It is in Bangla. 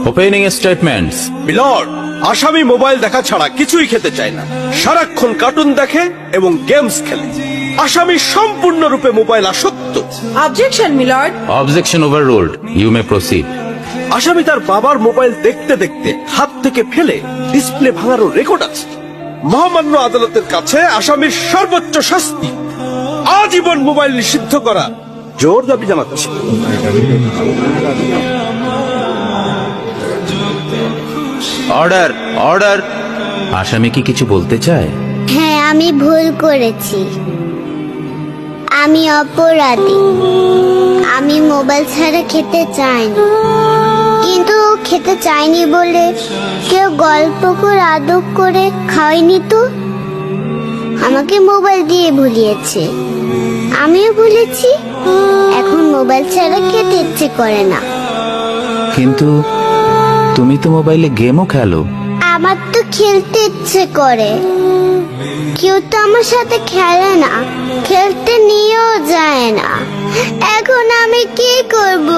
Opening statements. মিলর্ড, আসামি মোবাইল দেখা ছাড়া কিছুই খেতে চায় না, সারাক্ষণ কার্টুন দেখে এবং গেমস খেলে। আসামি সম্পূর্ণরূপে মোবাইল আসক্ত। Objection milord. Objection overruled, you may proceed. আসামি তার বাবার মোবাইল দেখতে দেখতে হাত থেকে ফেলে ডিসপ্লে ভাঙারও রেকর্ড আছে। মহামান্য আদালতের কাছে আসামির সর্বোচ্চ শাস্তি আজীবন মোবাইল নিষিদ্ধ করা জোর দাবি জানাচ্ছি। Order, order. আসামি কি কিছু বলতে চায়? হ্যাঁ, আমি ভুল করেছি, আমি অপরাধী। আমি মোবাইল ছাড়া খেতে চাইনি, কিন্তু খেতে চাইনি বলে কেউ গল্প করে আদর করে খাওয়াইনি তো। আমাকে মোবাইল দিয়ে ভুলিয়েছে, আমিও ভুলেছি। এখন মোবাইল ছাড়া খেতে ইচ্ছে করে না। কিন্তু তুমি তো মোবাইলে গেমও খেলো। আমার তো খেলতে ইচ্ছে করে, কেউ তো আমার সাথে খেলে না, খেলতে নিয়েও যায় না। এখন আমি কি করব?